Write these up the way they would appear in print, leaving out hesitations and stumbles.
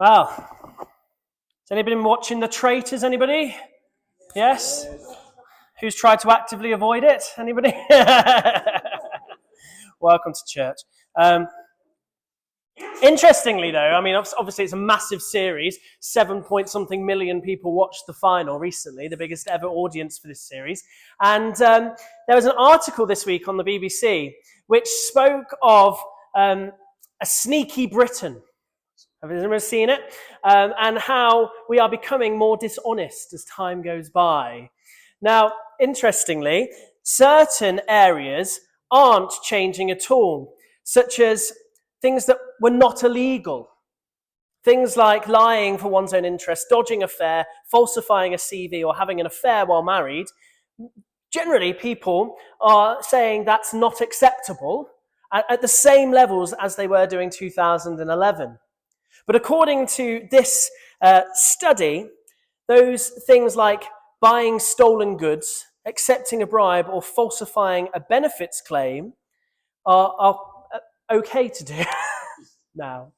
Well, has anybody been watching The Traitors? Anybody? Yes? Who's tried to actively avoid it? Anybody? Welcome to church. Interestingly, though, I mean, obviously it's a massive series. 7 something million people watched the final recently, the biggest ever audience for this series. And there was an article this week on the BBC which spoke of a sneaky Britain. Have you ever seen it? And how we are becoming more dishonest as time goes by. Now, interestingly, certain areas aren't changing at all, such as things that were not illegal. Things like lying for one's own interest, dodging a fare, falsifying a CV, or having an affair while married. Generally, people are saying that's not acceptable at the same levels as they were doing 2011. But according to this study, those things like buying stolen goods, accepting a bribe, or falsifying a benefits claim are okay to do now.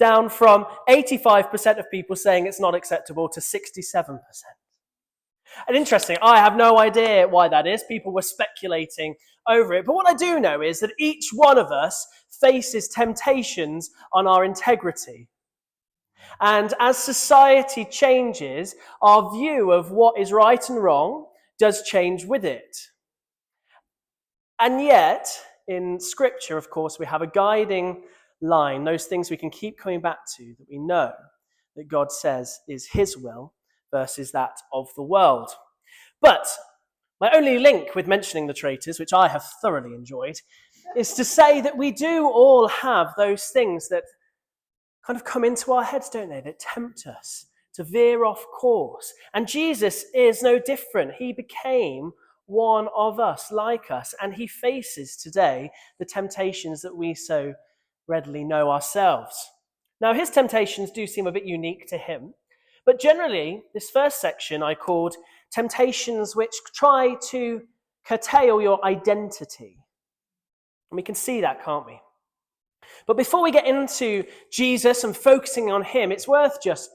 Down from 85% of people saying it's not acceptable to 67%. And interesting, I have no idea why that is. People were speculating over it. But what I do know is that each one of us faces temptations on our integrity. And as society changes, our view of what is right and wrong does change with it. And yet, in Scripture, of course, we have a guiding line, those things we can keep coming back to, that we know that God says is his will versus that of the world. But my only link with mentioning The Traitors, which I have thoroughly enjoyed, is to say that we do all have those things that kind of come into our heads, don't they, that tempt us to veer off course. And Jesus is no different. He became one of us, like us, and he faces today the temptations that we so readily know ourselves. Now, his temptations do seem a bit unique to him, but generally, this first section I called temptations which try to curtail your identity. And we can see that, can't we? But before we get into Jesus and focusing on him, it's worth just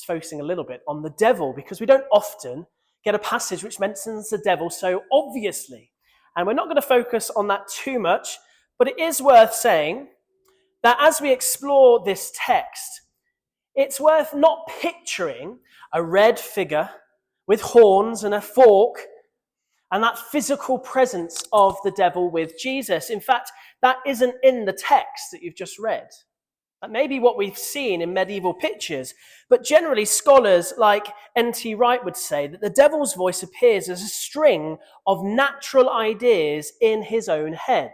focusing a little bit on the devil, because we don't often get a passage which mentions the devil so obviously. And we're not going to focus on that too much, but it is worth saying that as we explore this text, it's worth not picturing a red figure with horns and a fork and that physical presence of the devil with Jesus. In fact, that isn't in the text that you've just read. That may be what we've seen in medieval pictures, but generally scholars like N.T. Wright would say that the devil's voice appears as a string of natural ideas in his own head.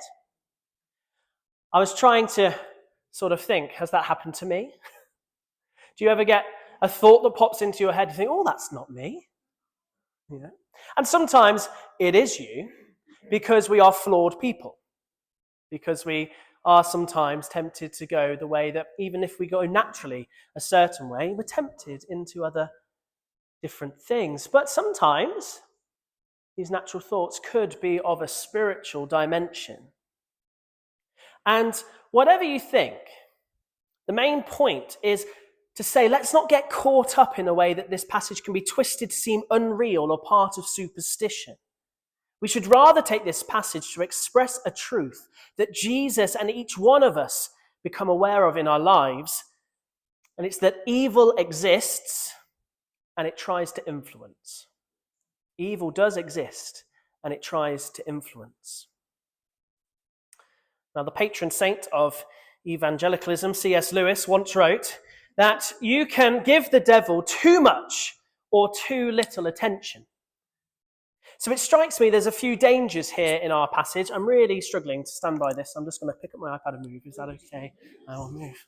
I was trying to sort of think, has that happened to me? Do you ever get a thought that pops into your head and think, oh, that's not me? Yeah. And sometimes it is you, because we are flawed people, because we are sometimes tempted to go the way that even if we go naturally a certain way, we're tempted into other different things. But sometimes these natural thoughts could be of a spiritual dimension. And whatever you think, the main point is to say, let's not get caught up in a way that this passage can be twisted to seem unreal or part of superstition. We should rather take this passage to express a truth that Jesus and each one of us become aware of in our lives, and it's that evil exists and it tries to influence. Evil does exist and it tries to influence. Now, the patron saint of evangelicalism, C.S. Lewis, once wrote that you can give the devil too much or too little attention. So it strikes me there's a few dangers here in our passage. I'm really struggling to stand by this. I'm just going to pick up my iPad and move. Is that okay? I will move.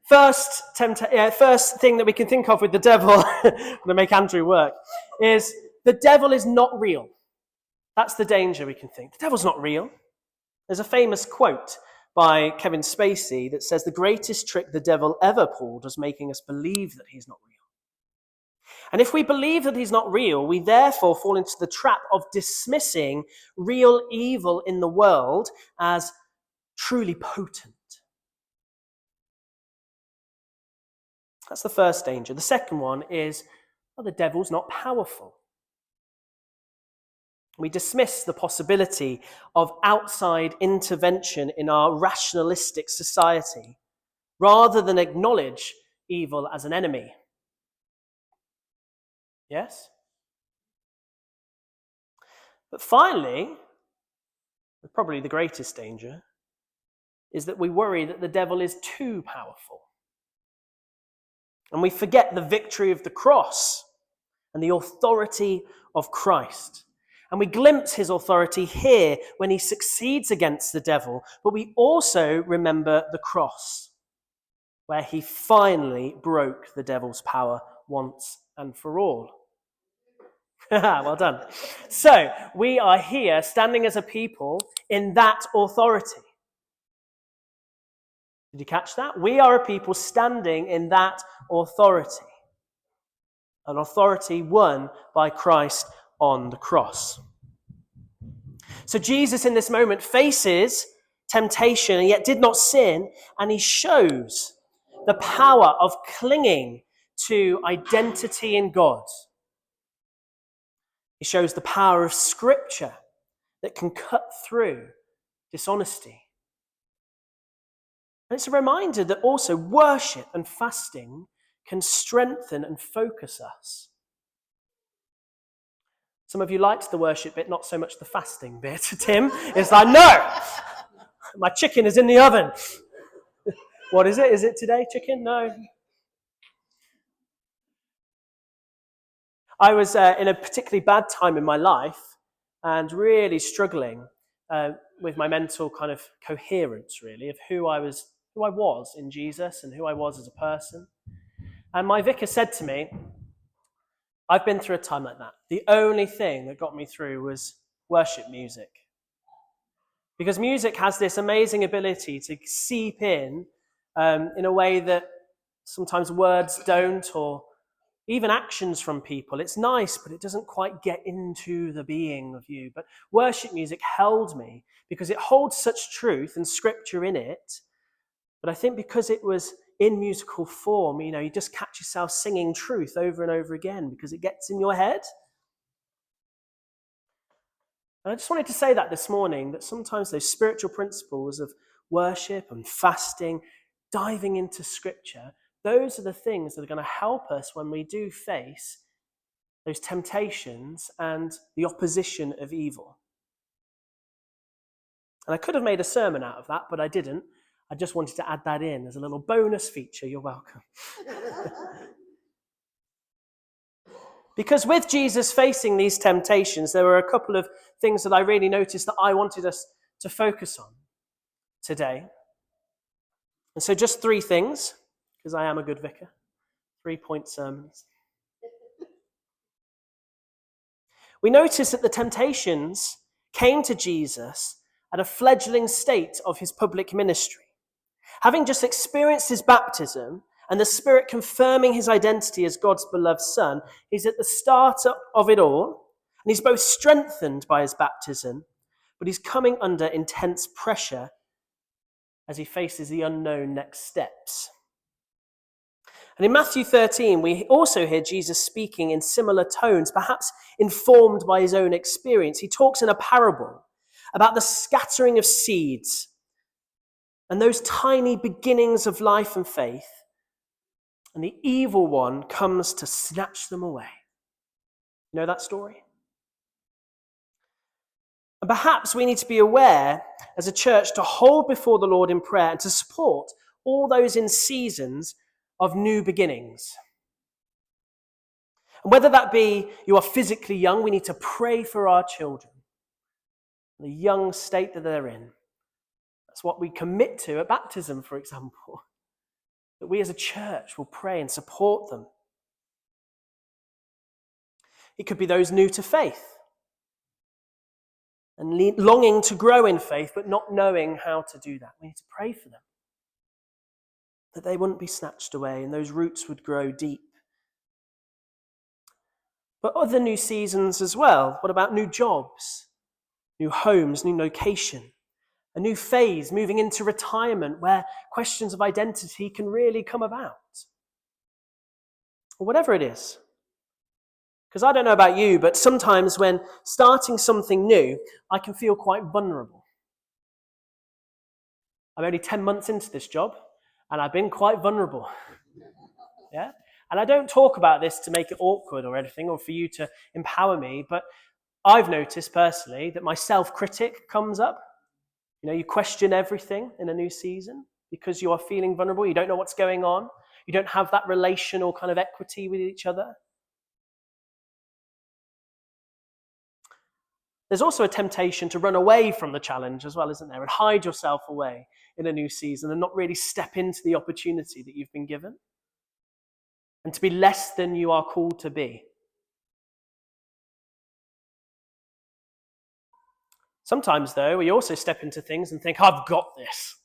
First thing that we can think of with the devil, I'm going to make Andrew work, is the devil is not real. That's the danger we can think. The devil's not real. There's a famous quote by Kevin Spacey that says the greatest trick the devil ever pulled was making us believe that he's not real. And if we believe that he's not real, we therefore fall into the trap of dismissing real evil in the world as truly potent. That's the first danger. The second one is, well, the devil's not powerful. We dismiss the possibility of outside intervention in our rationalistic society rather than acknowledge evil as an enemy. Yes? But finally, probably the greatest danger, is that we worry that the devil is too powerful. And we forget the victory of the cross and the authority of Christ. And we glimpse his authority here when he succeeds against the devil, but we also remember the cross, where he finally broke the devil's power once and for all. Well done. So, we are here standing as a people in that authority. Did you catch that? We are a people standing in that authority. An authority won by Christ on the cross. So Jesus in this moment faces temptation and yet did not sin, and he shows the power of clinging to identity in God. He shows the power of Scripture that can cut through dishonesty. And it's a reminder that also worship and fasting can strengthen and focus us. Some of you liked the worship bit, not so much the fasting bit. Tim is like, no, my chicken is in the oven. What is it? Is it today, chicken? No. I was in a particularly bad time in my life and really struggling with my mental kind of coherence, really, of who I was in Jesus and who I was as a person. And my vicar said to me, I've been through a time like that. The only thing that got me through was worship music. Because music has this amazing ability to seep in a way that sometimes words don't, or even actions from people. It's nice, but it doesn't quite get into the being of you. But worship music held me because it holds such truth and scripture in it. But I think because it was in musical form, you just catch yourself singing truth over and over again because it gets in your head. And I just wanted to say that this morning, that sometimes those spiritual principles of worship and fasting, diving into scripture, those are the things that are going to help us when we do face those temptations and the opposition of evil. And I could have made a sermon out of that, but I didn't. I just wanted to add that in as a little bonus feature. You're welcome. Because with Jesus facing these temptations, there were a couple of things that I really noticed that I wanted us to focus on today. And so just 3 things, because I am a good vicar. 3-point sermons. We notice that the temptations came to Jesus at a fledgling state of his public ministry. Having just experienced his baptism and the Spirit confirming his identity as God's beloved Son, he's at the start of it all, and he's both strengthened by his baptism, but he's coming under intense pressure as he faces the unknown next steps. And in Matthew 13, we also hear Jesus speaking in similar tones, perhaps informed by his own experience. He talks in a parable about the scattering of seeds and those tiny beginnings of life and faith, and the evil one comes to snatch them away. You know that story? And perhaps we need to be aware as a church to hold before the Lord in prayer and to support all those in seasons of new beginnings. And whether that be you are physically young, we need to pray for our children, the young state that they're in. That's what we commit to at baptism, for example. That we as a church will pray and support them. It could be those new to faith and longing to grow in faith, but not knowing how to do that. We need to pray for them, that they wouldn't be snatched away and those roots would grow deep. But other new seasons as well. What about new jobs, new homes, new location? A new phase, moving into retirement, where questions of identity can really come about. or whatever it is. Because I don't know about you, but sometimes when starting something new, I can feel quite vulnerable. I'm only 10 months into this job, and I've been quite vulnerable. Yeah? And I don't talk about this to make it awkward or anything, or for you to empower me, but I've noticed personally that my self-critic comes up. You question everything in a new season because you are feeling vulnerable. You don't know what's going on. You don't have that relational kind of equity with each other. There's also a temptation to run away from the challenge as well, isn't there? And hide yourself away in a new season and not really step into the opportunity that you've been given. And to be less than you are called to be. Sometimes, though, we also step into things and think, I've got this.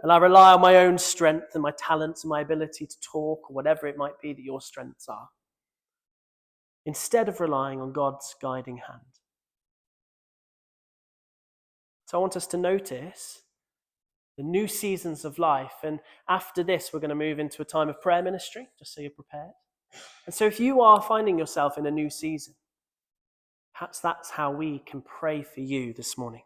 And I rely on my own strength and my talents and my ability to talk or whatever it might be that your strengths are, instead of relying on God's guiding hand. So I want us to notice the new seasons of life. And after this, we're going to move into a time of prayer ministry, just so you're prepared. And so if you are finding yourself in a new season, perhaps that's how we can pray for you this morning.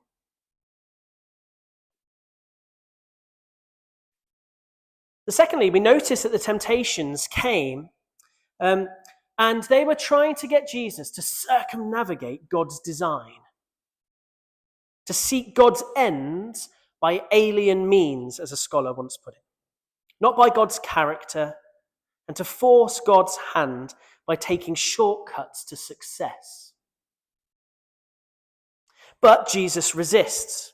Secondly, we notice that the temptations came and they were trying to get Jesus to circumnavigate God's design, to seek God's ends by alien means, as a scholar once put it, not by God's character, and to force God's hand by taking shortcuts to success. But Jesus resists.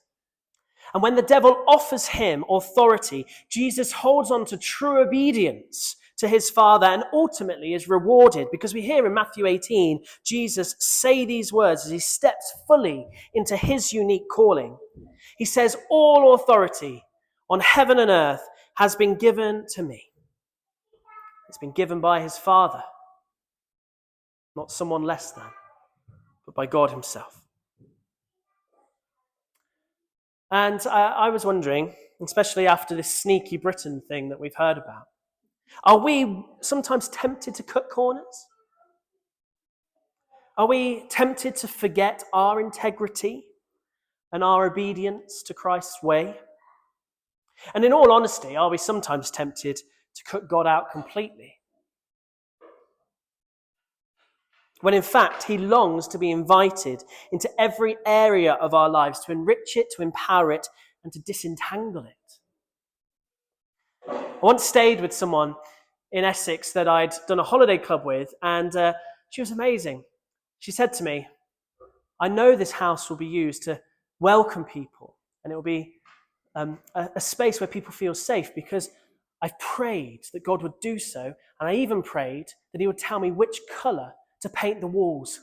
And when the devil offers him authority, Jesus holds on to true obedience to his Father and ultimately is rewarded, because we hear in Matthew 18, Jesus say these words as he steps fully into his unique calling. He says, all authority on heaven and earth has been given to me. It's been given by his Father, not someone less than, but by God himself. And I was wondering, especially after this sneaky Britain thing that we've heard about, are we sometimes tempted to cut corners? Are we tempted to forget our integrity and our obedience to Christ's way? And in all honesty, are we sometimes tempted to cut God out completely? When in fact, he longs to be invited into every area of our lives to enrich it, to empower it, and to disentangle it. I once stayed with someone in Essex that I'd done a holiday club with, and she was amazing. She said to me, I know this house will be used to welcome people, and it will be a space where people feel safe, because I've prayed that God would do so, and I even prayed that he would tell me which colour to paint the walls.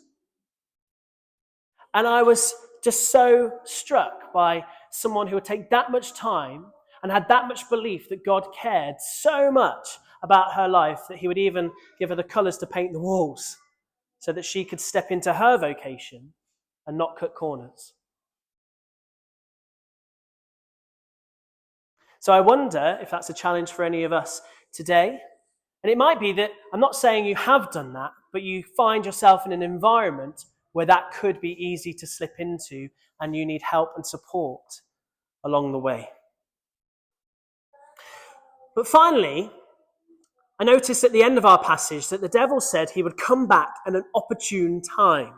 And I was just so struck by someone who would take that much time and had that much belief that God cared so much about her life that he would even give her the colours to paint the walls so that she could step into her vocation and not cut corners. So I wonder if that's a challenge for any of us today. And it might be that, I'm not saying you have done that, but you find yourself in an environment where that could be easy to slip into and you need help and support along the way. But finally, I noticed at the end of our passage that the devil said he would come back at an opportune time.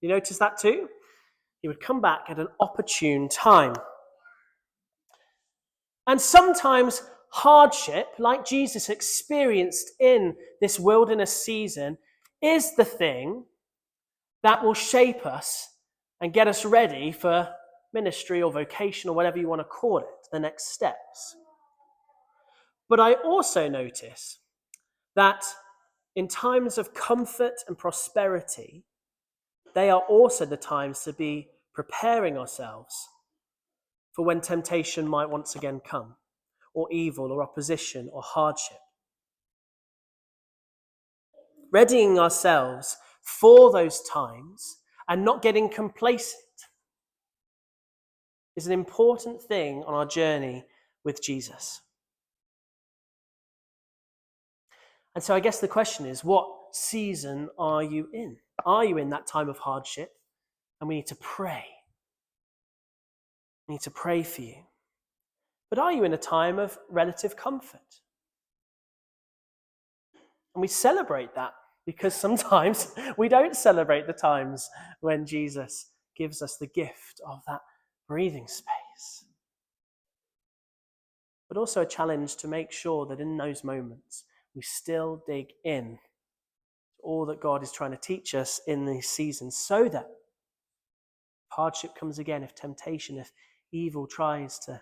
You notice that too? He would come back at an opportune time. And sometimes hardship, like Jesus experienced in this wilderness season, is the thing that will shape us and get us ready for ministry or vocation or whatever you want to call it, the next steps. But I also notice that in times of comfort and prosperity, they are also the times to be preparing ourselves for when temptation might once again come, or evil, or opposition, or hardship. Readying ourselves for those times and not getting complacent is an important thing on our journey with Jesus. And so I guess the question is, what season are you in? Are you in that time of hardship? And we need to pray. We need to pray for you. But are you in a time of relative comfort? And we celebrate that because sometimes we don't celebrate the times when Jesus gives us the gift of that breathing space. But also a challenge to make sure that in those moments we still dig in to all that God is trying to teach us in these seasons, so that if hardship comes again, if temptation, if evil tries to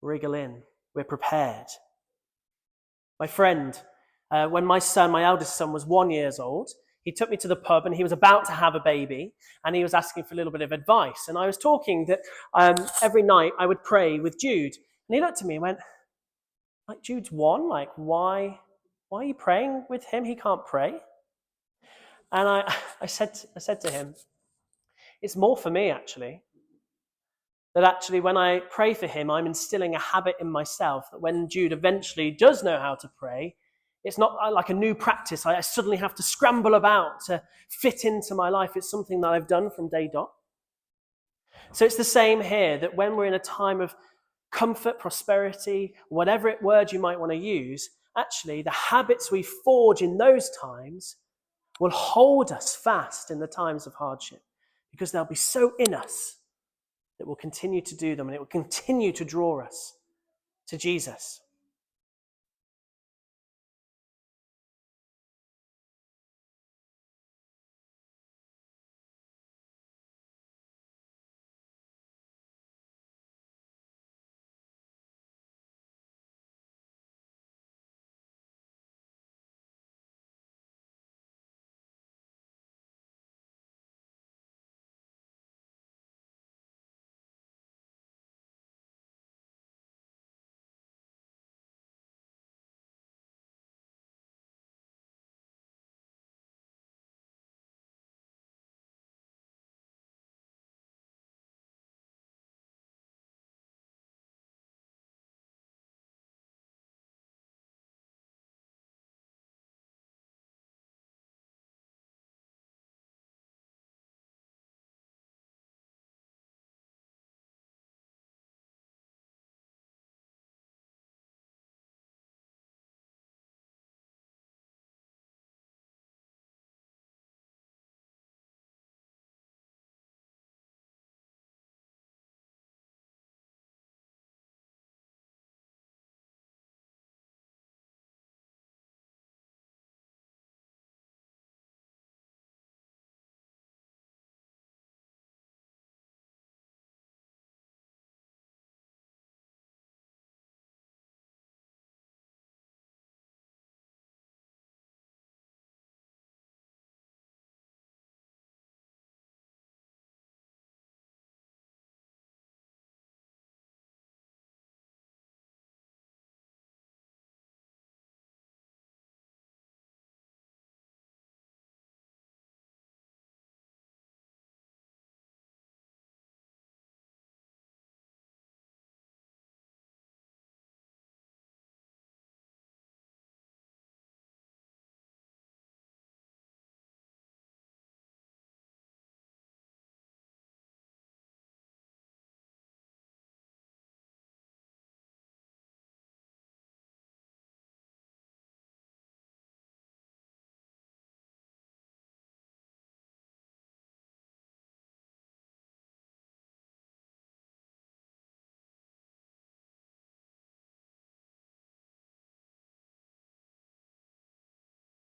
wriggle in, we're prepared. My friend, when my eldest son, was 1 year old, he took me to the pub and he was about to have a baby and he was asking for a little bit of advice. And I was talking that every night I would pray with Jude. And he looked at me and went, like, Jude's 1? Like, why are you praying with him? He can't pray. And I said to him, it's more for me, actually. That actually when I pray for him, I'm instilling a habit in myself that when Jude eventually does know how to pray, it's not like a new practice. I suddenly have to scramble about to fit into my life. It's something that I've done from day dot. So it's the same here, that when we're in a time of comfort, prosperity, whatever word you might want to use, actually the habits we forge in those times will hold us fast in the times of hardship, because they'll be so in us that we'll continue to do them, and it will continue to draw us to Jesus.